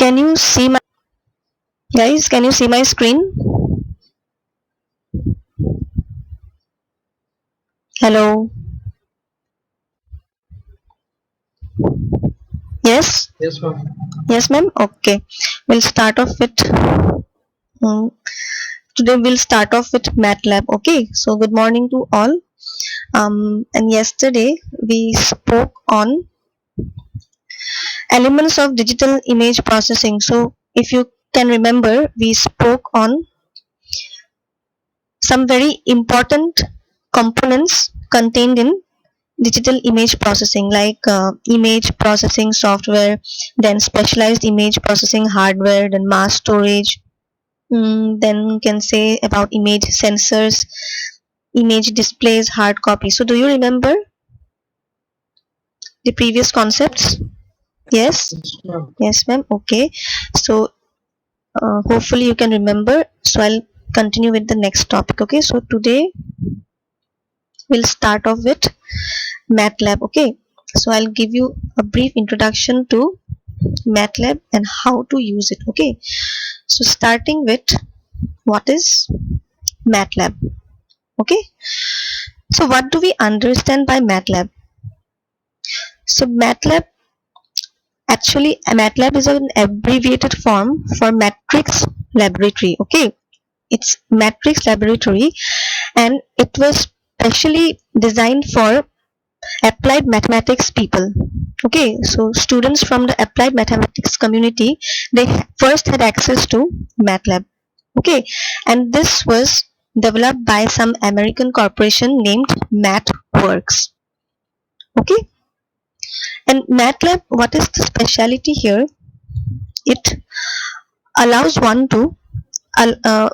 Can you see my guys? Can you see my screen? Hello. Yes. Yes, ma'am. Yes, ma'am. Okay. We'll start off with. mm, Today we'll start off with MATLAB. Okay. So good morning to all. And yesterday we spoke on elements of digital image processing. So if you can remember, we spoke on some very important components contained in digital image processing, like image processing software, then specialized image processing hardware, then mass storage. Then you can say about image sensors, image displays, hard copy. So do you remember the previous concepts? Yes. Yes, ma'am. Yes, ma'am. Okay. So hopefully you can remember. So I'll continue with the next topic. Okay. So today we'll start off with MATLAB. Okay. So I'll give you a brief introduction to MATLAB and how to use it. Okay. So starting with what is MATLAB. Okay. So what do we understand by MATLAB? So MATLAB is an abbreviated form for Matrix Laboratory. Okay. It's Matrix Laboratory, and it was specially designed for applied mathematics people. Okay, so students from the applied mathematics community, they first had access to MATLAB. Okay, and this was developed by some American corporation named MathWorks. Okay, and MATLAB, what is the speciality here? It allows one to uh,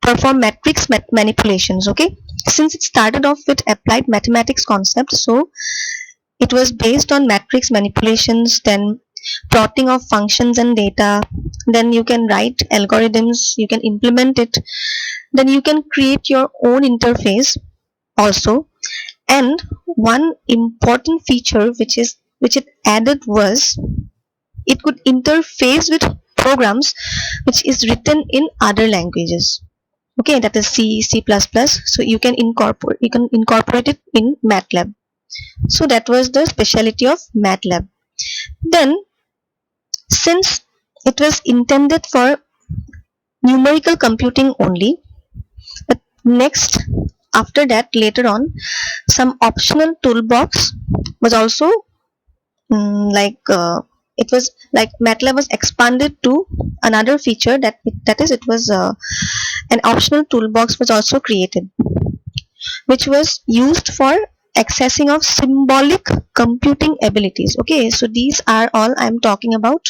perform matrix manipulations. Okay, since it started off with applied mathematics concept, so it was based on matrix manipulations, then plotting of functions and data, then you can write algorithms, you can implement it, then you can create your own interface also. And one important feature which it added was it could interface with programs which is written in other languages. Okay, that is C++. So you can incorporate it in MATLAB. So that was the specialty of MATLAB. Then, since it was intended for numerical computing only, but next, after that, later on, some optional toolbox was also it was like MATLAB was expanded to another feature that is it was an optional toolbox was also created, which was used for accessing of symbolic computing abilities. Okay, so these are all I'm talking about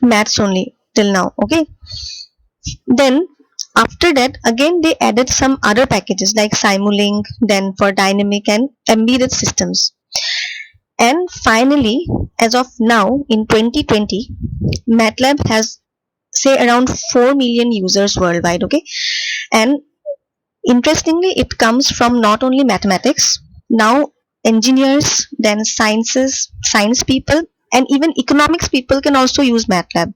maths only till now. Okay, then after that again they added some other packages like Simulink, then for dynamic and embedded systems. And finally, as of now in 2020, MATLAB has say around 4 million users worldwide. Okay, and interestingly, it comes from not only mathematics, now engineers, then science people, and even economics people can also use MATLAB.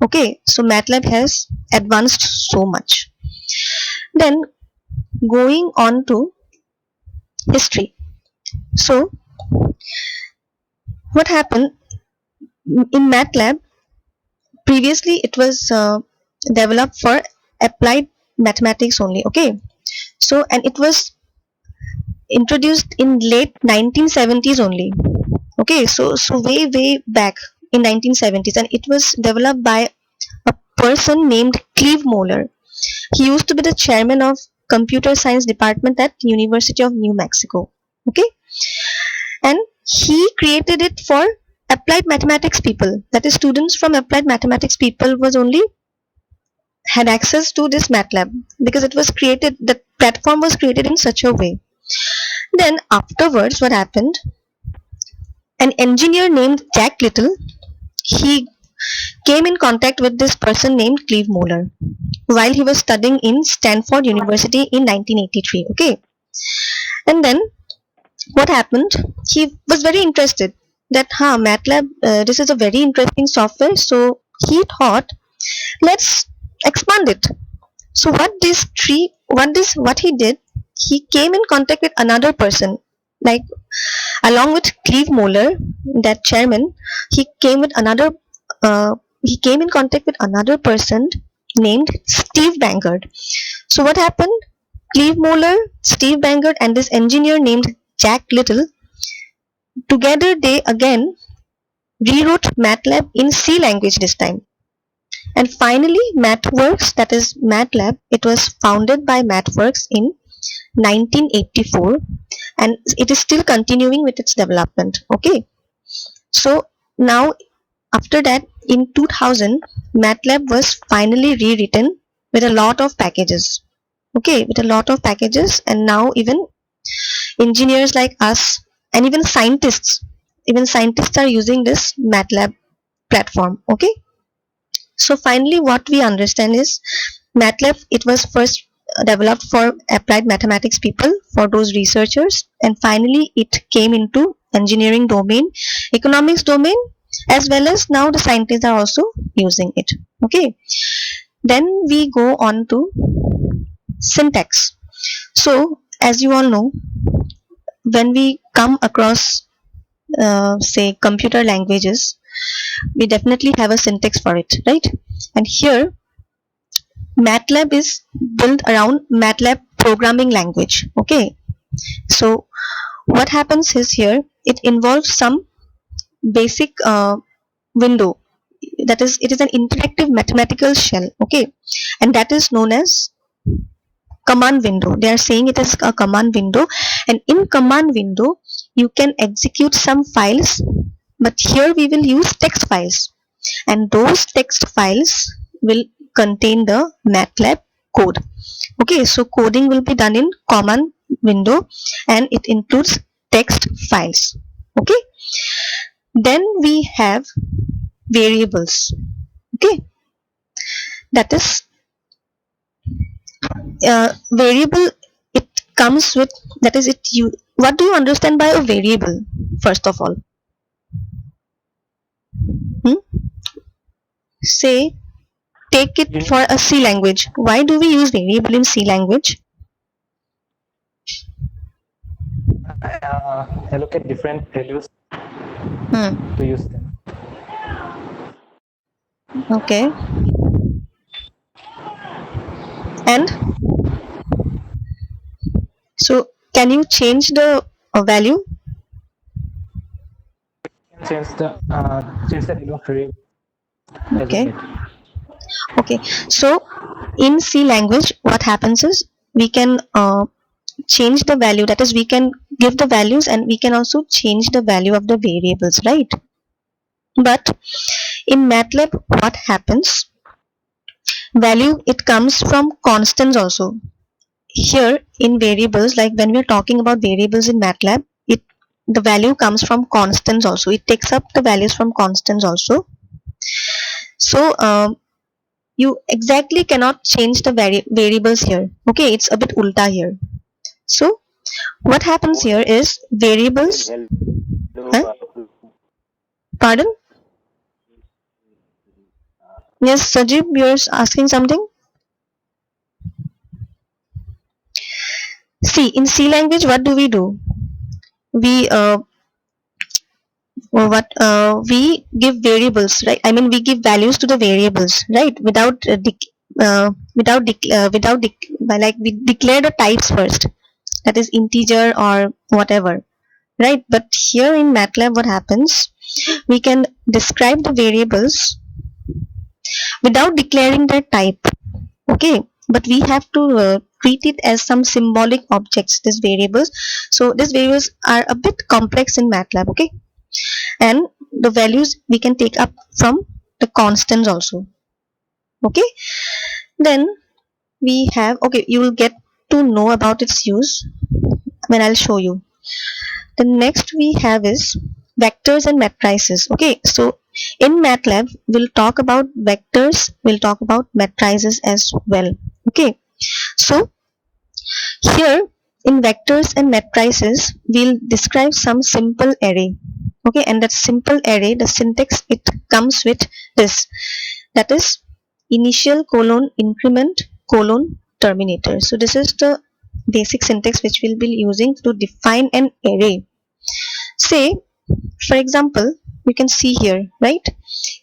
Okay, so MATLAB has advanced so much. Then going on to history. So what happened in MATLAB? Previously, it was developed for applied mathematics only. Okay, so and it was introduced in late 1970s only. Okay, so way back in 1970s, and it was developed by a person named Cleve Moeller. He used to be the chairman of computer science department at University of New Mexico. Okay, and he created it for applied mathematics people. That is, students from applied mathematics people was only had access to this MATLAB because it was created. The platform was created in such a way. Then afterwards, what happened? An engineer named Jack Little, he came in contact with this person named Cleve Moeller while he was studying in Stanford University in 1983. Okay, and then what happened? He was very interested that MATLAB, this is a very interesting software. So he thought, let's expand it. So what he did, he came in contact with another person, like along with Cleve Moeller, that chairman. He came with another. He came in contact with another person named Steve Bangert. So what happened? Cleve Moeller, Steve Bangert, and this engineer named Jack Little, together they again rewrote MATLAB in C language this time. And finally, MathWorks, that is MATLAB, it was founded by MathWorks in 1984, and it is still continuing with its development. Okay, so now after that, in 2000, MATLAB was finally rewritten with a lot of packages. Okay, with a lot of packages, and now even engineers like us and even scientists are using this MATLAB platform. Okay, so finally what we understand is MATLAB, it was first developed for applied mathematics people, for those researchers, and finally it came into engineering domain, economics domain, as well as now the scientists are also using it. Okay, then we go on to syntax. So as you all know, when we come across say computer languages, we definitely have a syntax for it, right? And here MATLAB is built around MATLAB programming language. Okay, so what happens is here it involves some basic window, that is, it is an interactive mathematical shell. Okay, and that is known as command window. They are saying it is a command window, and in command window you can execute some files, but here we will use text files, and those text files will contain the MATLAB code. Okay, so coding will be done in command window and it includes text files. Okay, then we have variables. Okay, that is variable, it comes with, that is, it you, what do you understand by a variable first of all? Say, take it for a C language. Why do we use variable in C language? Allocate different values to use them. Okay. And so can you change the value? Change the value of variable. Okay. Okay, so in C language what happens is we can change the value, that is, we can give the values and we can also change the value of the variables, right? But in MATLAB what happens, value, it comes from constants also. Here in variables, like when we are talking about variables in MATLAB, it, the value comes from constants also, it takes up the values from constants also. So you exactly cannot change the variables here. Okay, it's a bit ulta here. So what happens here is variables. Huh? Pardon? Yes, Sajib, you're asking something? See, in C language, what do? We we give variables, right? I mean, we give values to the variables, right? Like we declare the types first, that is integer or whatever, right? But here in MATLAB, what happens? We can describe the variables without declaring their type. Okay, but we have to treat it as some symbolic objects, these variables. So these variables are a bit complex in MATLAB. Okay, and the values we can take up from the constants also. Okay, then we have, okay, you will get to know about its use when I'll show you. The next we have is vectors and matrices. Okay, so in MATLAB we'll talk about vectors, we'll talk about matrices as well. Okay, so here in vectors and matrices we'll describe some simple array. Okay, and that simple array, the syntax, it comes with this, that is initial colon increment colon terminator. So this is the basic syntax which we'll be using to define an array. Say, for example, you can see here, right?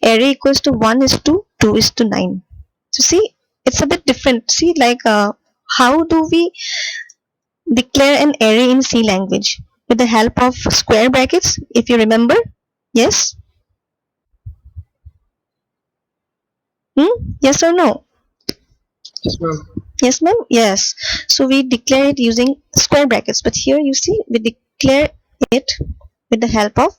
Array equals to 1 is to 2 is to 9. So see, it's a bit different. See, like how do we declare an array in C language? With the help of square brackets, if you remember. Yes? Yes or no? Yes, ma'am. Yes, ma'am? Yes. So we declare it using square brackets. But here you see, we declare it with the help of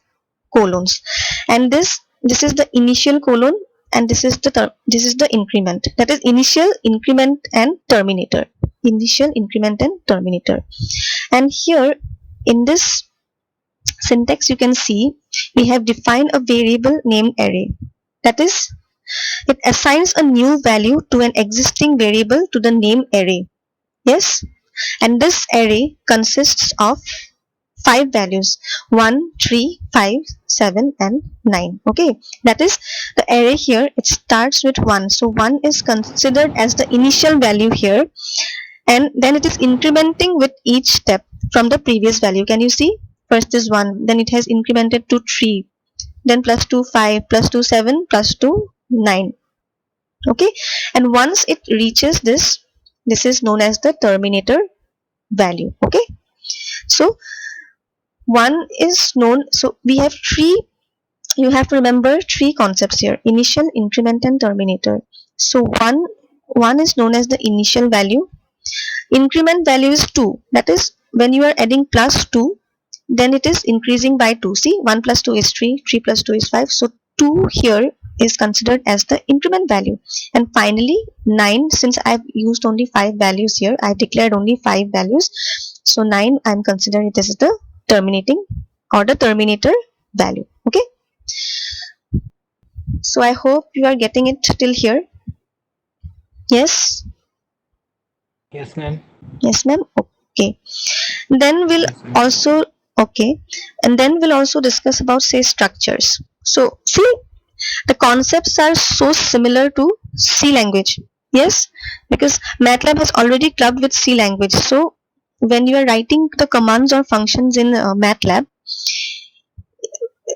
colons. And this is the initial colon, and this is the increment. That is initial, increment, and terminator. Initial, increment, and terminator. And here in this syntax you can see we have defined a variable named array. That is, it assigns a new value to an existing variable to the name array. Yes, and this array consists of 5 values: 1, 3, 5, 7, and 9. Okay, that is the array here. It starts with 1, so 1 is considered as the initial value here, and then it is incrementing with each step from the previous value. Can you see? First is 1, then it has incremented to 3, then plus 2 5, plus 2 7, plus 2 9. Okay, and once it reaches this is known as the terminator value. Okay, so 1 is known, so we have 3. You have to remember 3 concepts here: initial, increment, and terminator. So 1 is known as the initial value. Increment value is 2. That is, when you are adding plus 2, then it is increasing by 2. See, 1 plus 2 is 3, 3 plus 2 is 5. So 2 here is considered as the increment value. And finally 9, since I've used only 5 values here, I've declared only 5 values. So 9, I'm considering it as the terminating or the terminator value. Okay. So I hope you are getting it till here. Yes? Yes, ma'am. Yes, ma'am. Okay. Then we'll Yes, ma'am. also, okay, and then we'll also discuss about, say, structures. So see, the concepts are so similar to C language. Yes, because MATLAB has already clubbed with C language. So when you are writing the commands or functions in MATLAB,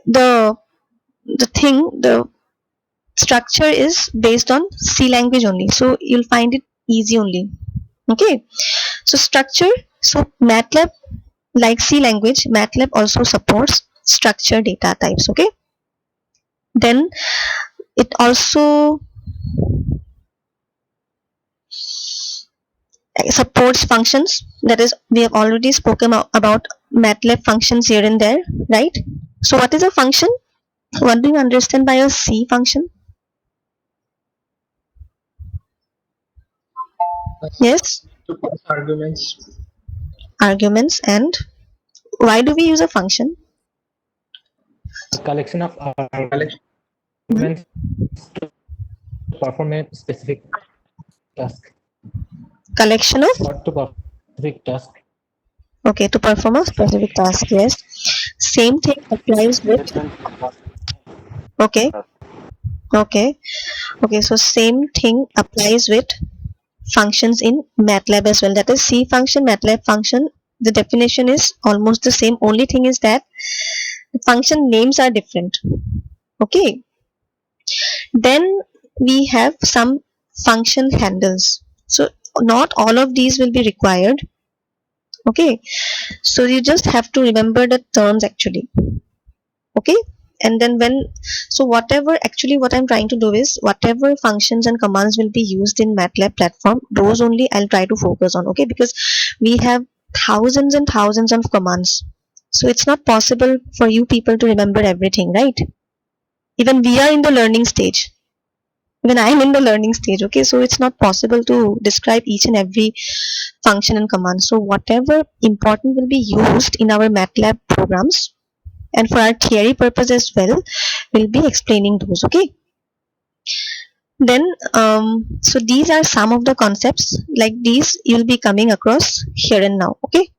the structure is based on C language only. So you'll find it easy only. Okay, so structure. So MATLAB, like C language, MATLAB also supports structure data types. Okay, then it also supports functions. That is, we have already spoken about MATLAB functions here and there, right? So what is a function? What do you understand by a C function? Yes, To pass arguments. arguments. And why do we use a function? A collection of arguments to perform a specific task. Collection of, Or to perform a specific task. okay, to perform a specific task. Yes, same thing applies with, okay, okay, so same thing applies with functions in MATLAB as well. That is, C function, MATLAB function, the definition is almost the same. Only thing is that the function names are different. Okay, then we have some function handles. So not all of these will be required. Okay, so you just have to remember the terms actually. Okay, and then so whatever, actually what I'm trying to do is, whatever functions and commands will be used in MATLAB platform, those only I'll try to focus on. Okay, because we have thousands and thousands of commands, so it's not possible for you people to remember everything, right? Even we are in the learning stage. Even I am in the learning stage. Okay, so it's not possible to describe each and every function and command. So whatever important will be used in our MATLAB programs, and for our theory purpose as well, we'll be explaining those. Okay, then so these are some of the concepts, like these you'll be coming across here and now. Okay,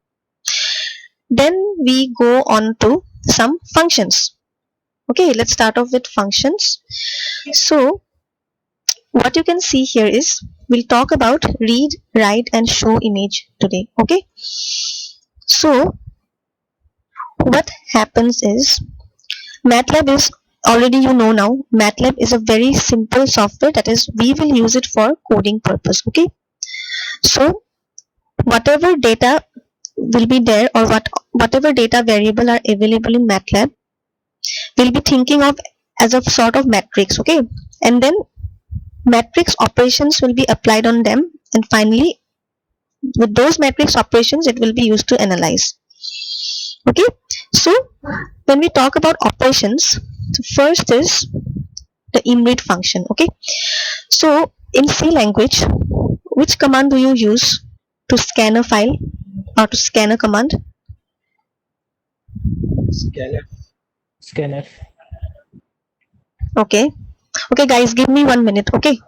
then we go on to some functions. Okay, let's start off with functions. So what you can see here is we'll talk about read, write and show image today. Okay, so what happens is MATLAB is already now MATLAB is a very simple software, that is we will use it for coding purpose. Okay, so whatever data will be there, or whatever data variable are available in MATLAB, we'll be thinking of as a sort of matrix. Okay, and then matrix operations will be applied on them, and finally with those matrix operations it will be used to analyze. Okay, so when we talk about operations, so first is the imread function. Okay, so in C language, which command do you use to scan a file or to scan a command? Scanf. Scanf. Okay, okay guys, give me 1 minute. Okay,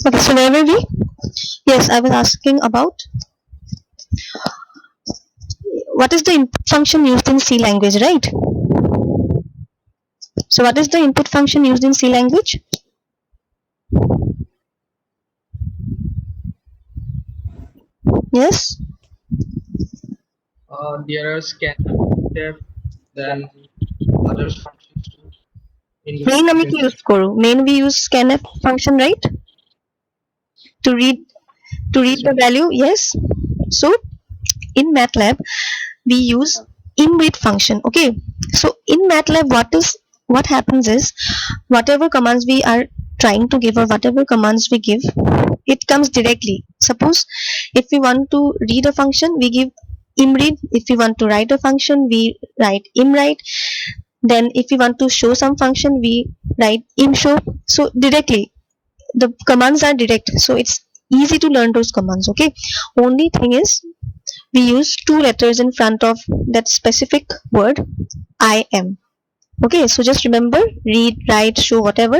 okay, so where were we? Yes, I was asking about what is the input function used in C language, right? So what is the input function used in C language? Yes, There are scanf, then other functions too. main আমি কি use করো? Main we use scanf function, right? To read the value. Yes, so in MATLAB we use imread function. Okay, so in MATLAB what happens is whatever commands we are trying to give, or whatever commands we give, it comes directly. Suppose if we want to read a function, we give imread. If we want to write a function, we write imwrite. Then if we want to show some function, we write imshow. So directly the commands are direct, so it's easy to learn those commands. Okay, only thing is we use two letters in front of that specific word, I am. Okay, so just remember, read, write, show, whatever,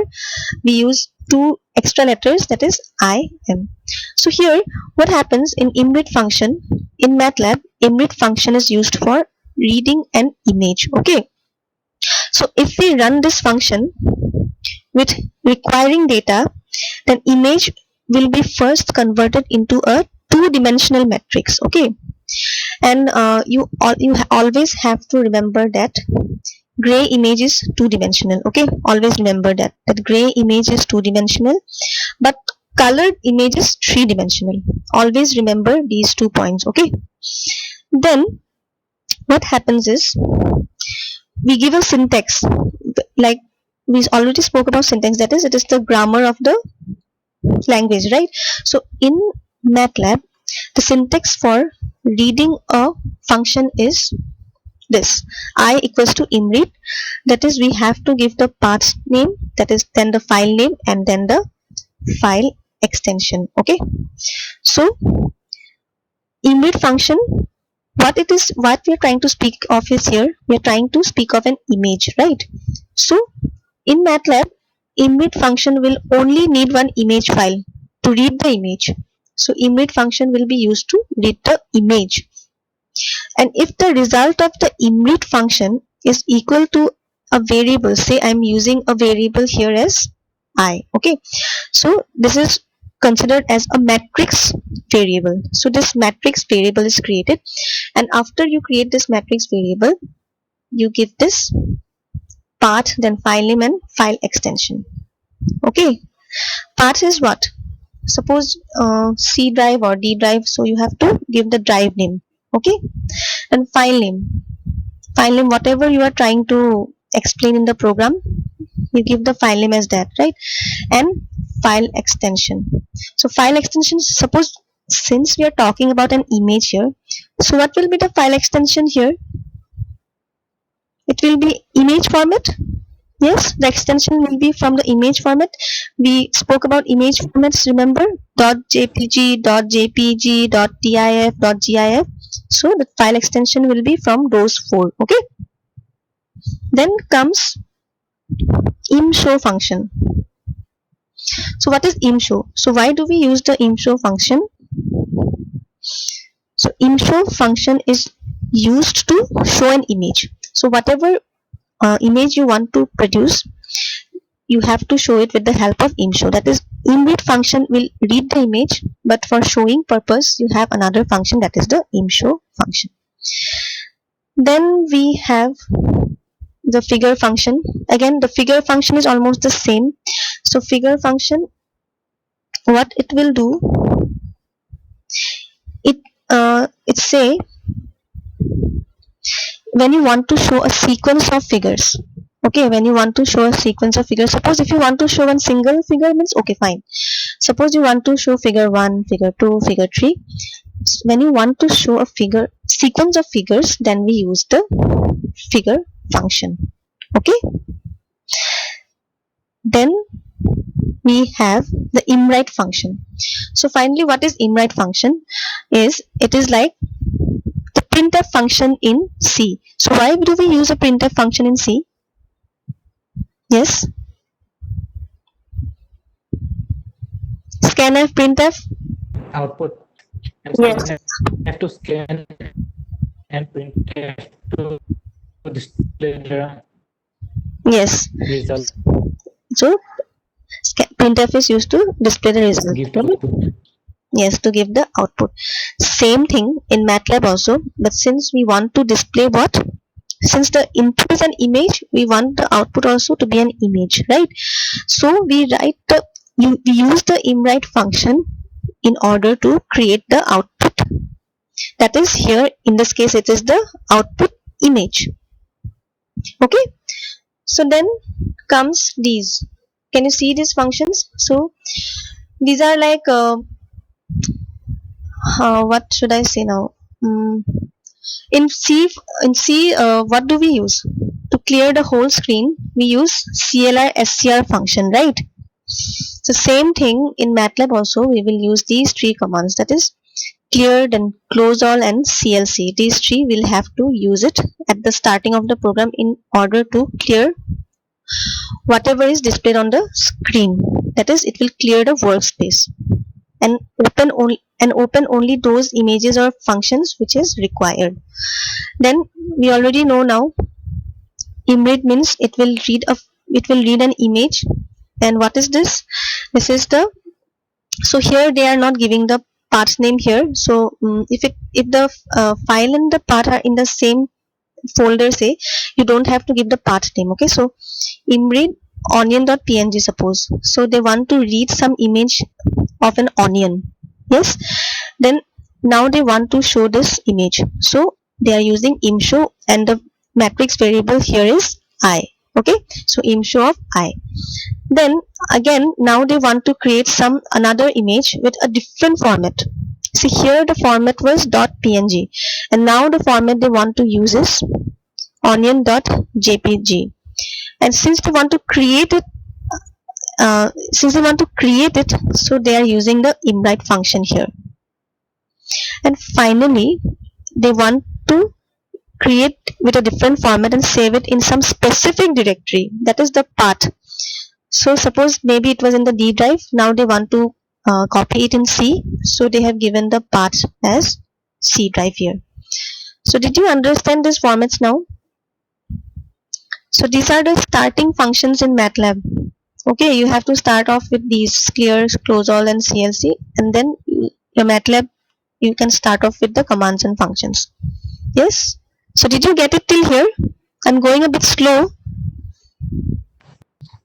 we use two extra letters, that is I am. So here what happens in imread function in MATLAB, imread function is used for reading an image. Okay, so if we run this function with requiring data, then image will be first converted into a two-dimensional matrix. Okay, and you always have to remember that gray image is two-dimensional. Okay, always remember that gray image is two-dimensional, but colored image is three-dimensional. Always remember these 2 points. Okay, then what happens is we give a syntax, like we already spoke about syntax, that is it is the grammar of the language, right? So in MATLAB the syntax for reading a function is this: I equals to imread, that is we have to give the path name, that is then the file name, and then the file extension. Okay, so imread function, what we are trying to speak of is, here we are trying to speak of an image, right? So in MATLAB, imread function will only need one image file to read the image. So imread function will be used to read the image, and if the result of the imread function is equal to a variable, say I'm using a variable here as I. Okay, so this is considered as a matrix variable. So this matrix variable is created, and after you create this matrix variable, you give this path, then file name and file extension. Okay, path is what? Suppose C drive or D drive, so you have to give the drive name. Okay, and file name, whatever you are trying to explain in the program, you give the file name as that, right? And file extension. So file extension, suppose since we are talking about an image here, so what will be the file extension here? It will be image format. Yes, the extension will be from the image format. We spoke about image formats, remember? .jpg, .jpg, .tif, .gif. So the file extension will be from those four. Okay. Then comes imshow function. So what is imshow? So why do we use the imshow function? So imshow function is used to show an image. So whatever image you want to produce, you have to show it with the help of imshow. That is, imread function will read the image, but for showing purpose, you have another function, that is the imshow function. Then we have the figure function. Again, the figure function is almost the same. So figure function, what it will do, it say when you want to show a sequence of figures. Okay, when you want to show a sequence of figures, suppose if you want to show one single figure, means okay, fine. Suppose you want to show figure 1, figure 2, figure 3. When you want to show a figure sequence of figures, then we use the figure function. Okay, then we have the imwrite function. So finally, what is imwrite function? Is it is like the printf function in C. So why do we use a printf function in C? Yes, scanf, printf. output, and we Yes, have to scan and print to display the yes. result. So printf is used to display the result, Give right? output. Yes, to give the output. Same thing in MATLAB also, but since we want to display what? Since the input is an image, we want the output also to be an image, right? So we use the imwrite function in order to create the output. That is, here in this case it is the output image. Okay, so then comes these. Can you see these functions? So these are like what should I say now? In C, what do we use to clear the whole screen? We use CLR SCR function, right? So same thing in MATLAB also, we will use these three commands, that is clear, then close all, and CLC. These three will have to use it at the starting of the program in order to clear whatever is displayed on the screen. That is, it will clear the workspace and open only those images or functions which is required. Then we already know now imread means it will read an image. And what is this? This is the, so here they are not giving the path name here. So if the file and the path are in the same folder, say, you don't have to give the path name. Okay, so imread onion.png, suppose, so they want to read some image of an onion. Yes, then now they want to show this image, so they are using imshow, and the matrix variable here is I. Okay, so imshow of I. Then again, now they want to create some another image with a different format. See, here the format was .png, and now the format they want to use is onion.jpg. And since they want to create it, so they are using the imwrite function here. And finally, they want to create with a different format and save it in some specific directory, that is the path. So suppose maybe it was in the D drive, now they want to copy it in C, so they have given the path as C drive here. So did you understand these formats now? So these are the starting functions in MATLAB. Okay, you have to start off with these clear, close all, and CLC, and then your MATLAB, you can start off with the commands and functions. Yes, so did you get it till here? I'm going a bit slow.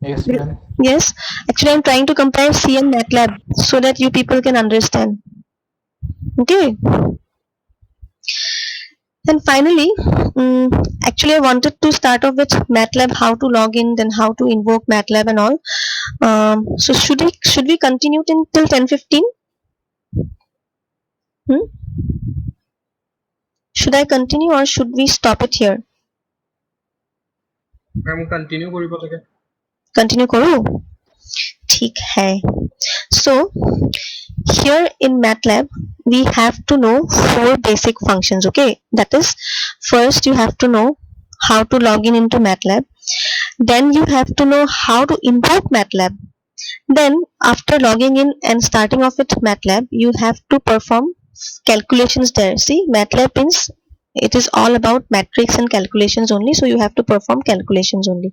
Yes, ma'am. Yes, actually I'm trying to compare C and MATLAB so that you people can understand. Okay, and finally, actually I wanted to start off with MATLAB, how to log in, then how to invoke MATLAB and all. So should we continue till 10:15? Should I continue or should we stop it here? Ma'am continue কৰিব লাগে continue करूँ? ठीक है. So here in MATLAB we have to know 4 basic functions. Okay, that is, first you have to know how to log in into MATLAB. Then you have to know how to import MATLAB. Then after logging in and starting off with MATLAB, you have to perform calculations there. See, MATLAB means it is all about matrix and calculations only, so you have to perform calculations only.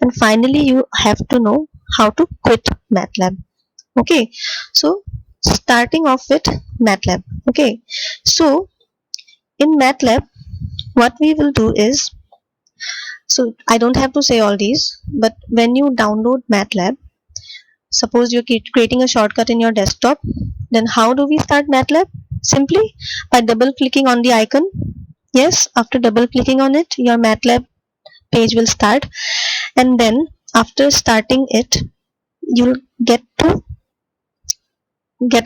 And finally you have to know how to quit MATLAB. Okay, so starting off with MATLAB. Okay, so in MATLAB what we will do is, so I don't have to say all these, but when you download MATLAB, suppose you're creating a shortcut in your desktop, then how do we start MATLAB? Simply by double clicking on the icon. Yes, after double clicking on it, your MATLAB page will start, and then after starting it, you'll get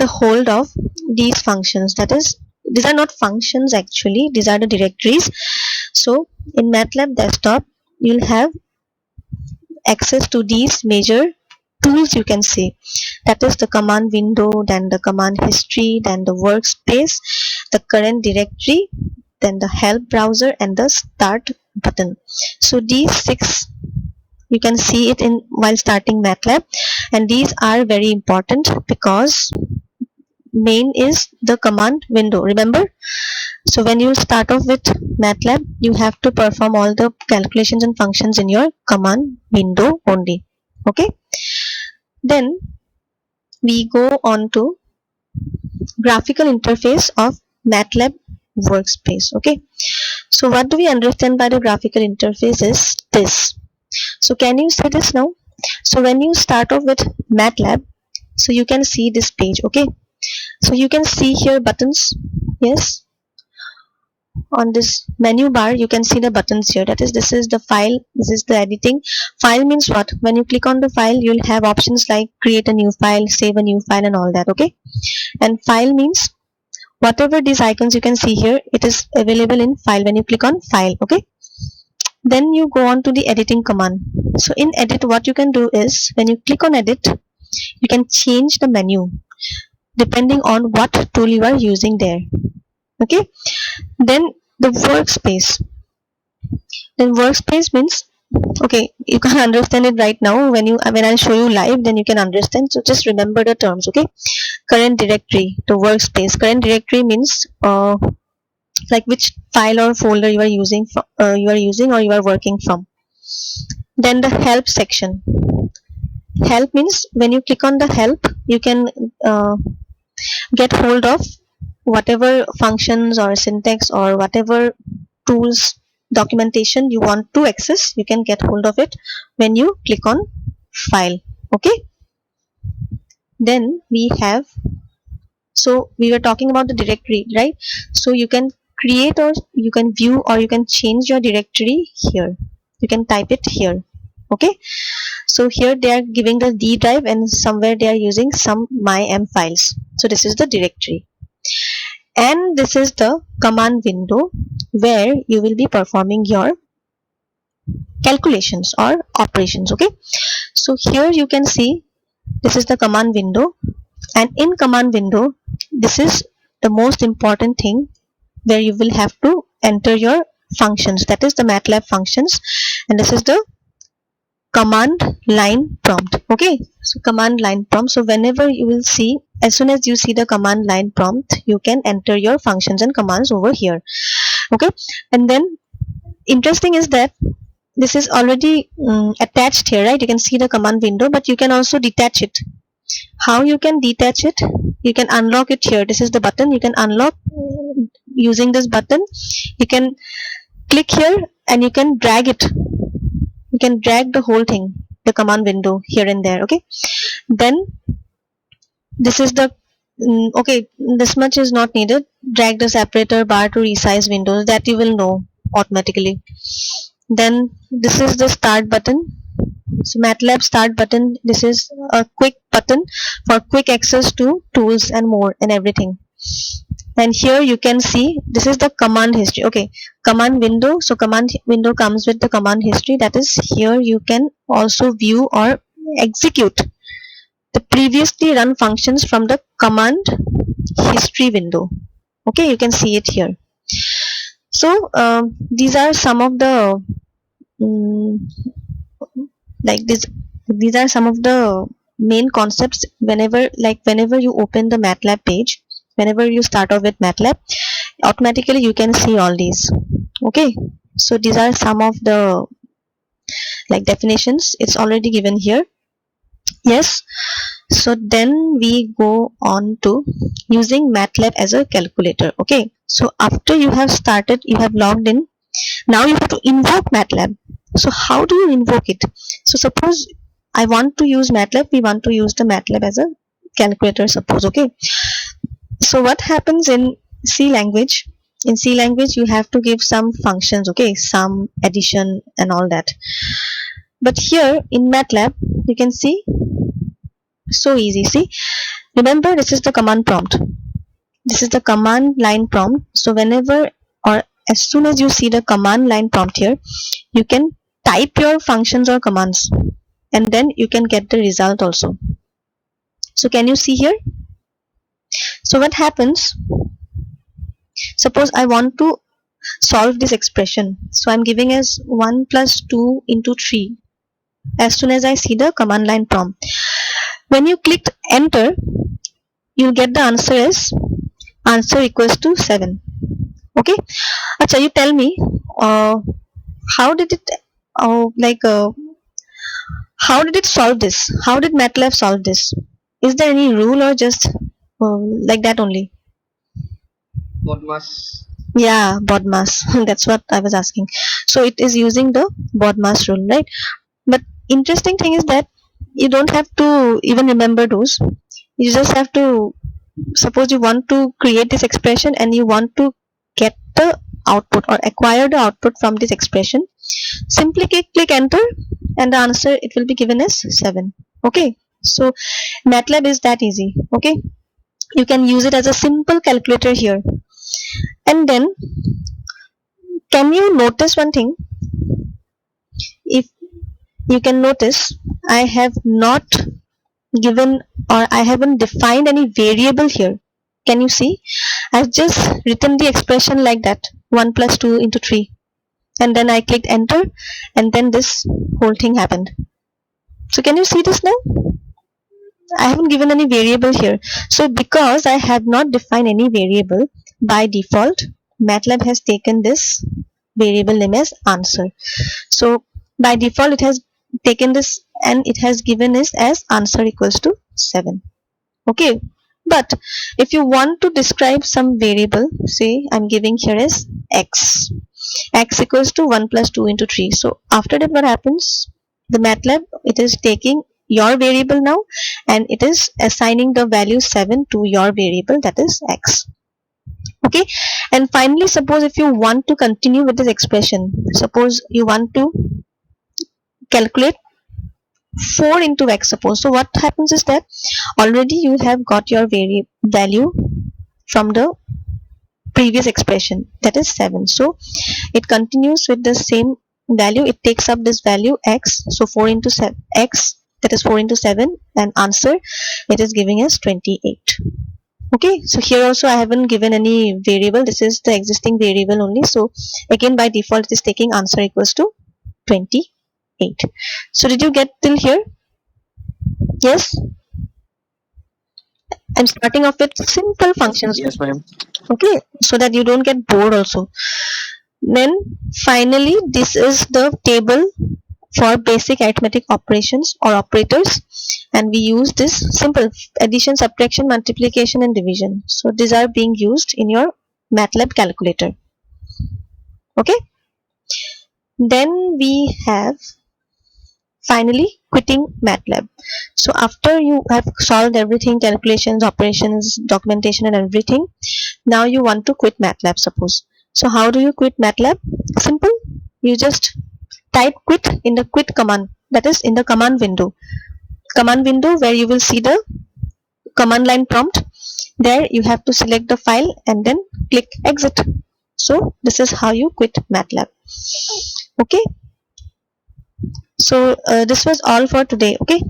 a hold of these functions. That is, these are not functions actually, these are the directories. So in MATLAB desktop, you'll have access to these major tools you can see. That is the command window, then the command history, then the workspace, the current directory, then the help browser, and the start button. So these 6 you can see it in while starting MATLAB, and these are very important because main is the command window, remember. So when you start off with MATLAB, you have to perform all the calculations and functions in your command window only. Okay, then we go on to graphical interface of MATLAB workspace. Okay, so what do we understand by the graphical interface is this. So can you see this now? So when you start off with MATLAB, so you can see this page. Okay, so you can see here buttons. Yes, on this menu bar you can see the buttons here. That is, this is the file, this is the editing. File means what? When you click on the file, you'll have options like create a new file, save a new file, and all that. Okay, and file means whatever these icons you can see here, it is available in file when you click on file. Okay, then you go on to the editing command. So in edit, what you can do is when you click on edit, you can change the menu depending on what tool you are using there. Okay, then the workspace. Then workspace means, okay, you can understand it right now. When I show you live, then you can understand. So just remember the terms. Okay, current directory, the workspace. Current directory means like which file or folder you are using or you are working from. Then the help section. Help means when you click on the help, you can get hold of whatever functions or syntax or whatever tools documentation you want to access. You can get hold of it when you click on file. Okay, then we have, so we were talking about the directory, right? So you can create or you can view or you can change your directory here. You can type it here. Okay, so here they are giving the D drive and somewhere they are using some mym files. So this is the directory, and this is the command window where you will be performing your calculations or operations. Okay, so here you can see this is the command window, and in command window, this is the most important thing where you will have to enter your functions, that is the MATLAB functions, and this is the command line prompt. Okay, so command line prompt. So whenever you will see, as soon as you see the command line prompt, you can enter your functions and commands over here. Okay, and then interesting is that this is already attached here, right? You can see the command window, but you can also detach it. How you can detach it? You can unlock it here. This is the button. You can unlock using this button. You can click here and you can drag it. You can drag the whole thing, the command window here and there. Okay, then this is the okay, this much is not needed. Drag the separator bar to resize windows, that you will know automatically. Then this is the start button. So MATLAB start button, this is a quick button for quick access to tools and more and everything. and here you can see this is the command history. Okay, command window. So command window comes with the command history. That is, here you can also view or execute the previously run functions from the command history window. Okay, you can see it here. So these are some of the like this these are some of the main concepts. Whenever you open the MATLAB page, whenever you start off with MATLAB, automatically you can see all these. Okay, so these are some of the like definitions. It's already given here. Yes, so then we go on to using MATLAB as a calculator. Okay, so after you have started, you have logged in, now you have to invoke MATLAB. So how do you invoke it? So suppose I want to use MATLAB, we want to use the MATLAB as a calculator, suppose. Okay, so what happens in C language? In C language you have to give some functions, okay, sum, addition and all that. But here in MATLAB you can see, so easy. See, remember, this is the command prompt, this is the command line prompt. So whenever or as soon as you see the command line prompt here, you can type your functions or commands and then you can get the result also. So can you see here? So what happens, suppose I want to solve this expression. So I'm giving as 1 plus 2 into 3 as soon as I see the command line prompt. When you click enter, you'll get the answer as answer equals to 7. Okay, Acha, you tell me, how did it how did it solve this? How did MATLAB solve this? Is there any rule or just like that only? BODMAS. Yeah, BODMAS. That's what I was asking. So it is using the BODMAS rule, right? But interesting thing is that you don't have to even remember those. You just have to, suppose you want to create this expression and you want to get the output or acquire the output from this expression, simply click enter and the answer, it will be given as 7. Okay, so MATLAB is that easy. Okay, you can use it as a simple calculator here. And then can you notice one thing? If you can notice, I have not given or I haven't defined any variable here. Can you see? I've just written the expression like that, 1 plus 2 into 3, and then I clicked enter and then this whole thing happened. So can you see this now? I haven't given any variable here. So because I have not defined any variable, by default MATLAB has taken this variable name as answer. So by default it has taken this and it has given us as answer equals to 7. Okay, but if you want to describe some variable, say I'm giving here as x equals to 1 plus 2 into 3. So after that what happens? The MATLAB, it is taking your variable now and it is assigning the value 7 to your variable, that is x. Okay, and finally, suppose if you want to continue with this expression, suppose you want to calculate 4 into x, suppose. So what happens is that already you have got your value from the previous expression, that is 7. So it continues with the same value, it takes up this value x. So 4 into 7 x, that is 4 into 7, and answer it is giving us 28. Okay, so here also I haven't given any variable, this is the existing variable only. So again by default it is taking answer equals to 28. So did you get till here? Yes, I'm starting off with simple functions. Yes, ma'am. Okay, so that you don't get bored also. Then finally this is the table for basic arithmetic operations or operators, and we use this simple addition, subtraction, multiplication and division. So these are being used in your MATLAB calculator. Okay, then we have finally quitting MATLAB. So after you have solved everything, calculations, operations, documentation and everything, now you want to quit MATLAB, suppose. So how do you quit MATLAB? Simple, you just type quit in the quit command, that is in the command window where you will see the command line prompt. There you have to select the file and then click exit. So this is how you quit MATLAB. Okay. So this was all for today. Okay.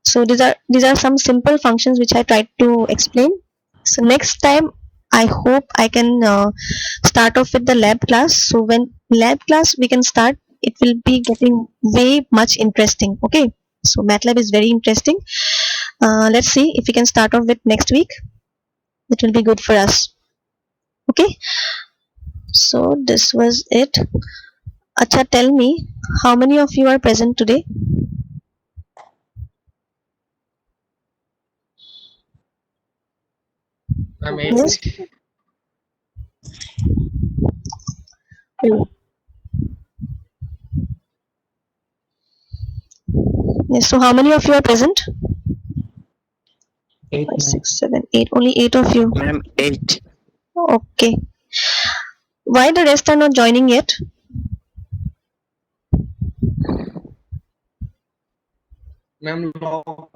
So these are some simple functions which I tried to explain. So next time I hope I can start off with the lab class. So when lab class we can start, it will be getting way much interesting. Okay. So MATLAB is very interesting. Let's see if we can start off with next week. It will be good for us. Okay. So this was it. Acha, tell me, how many of you are present today? Ma'am, Yes. 8. Oh, yes. So how many of you are present? 8, 5, ma'am. 6, 7, 8. Only 8 of you. Madam, 8. Okay. Why the rest are not joining yet? Ma'am, log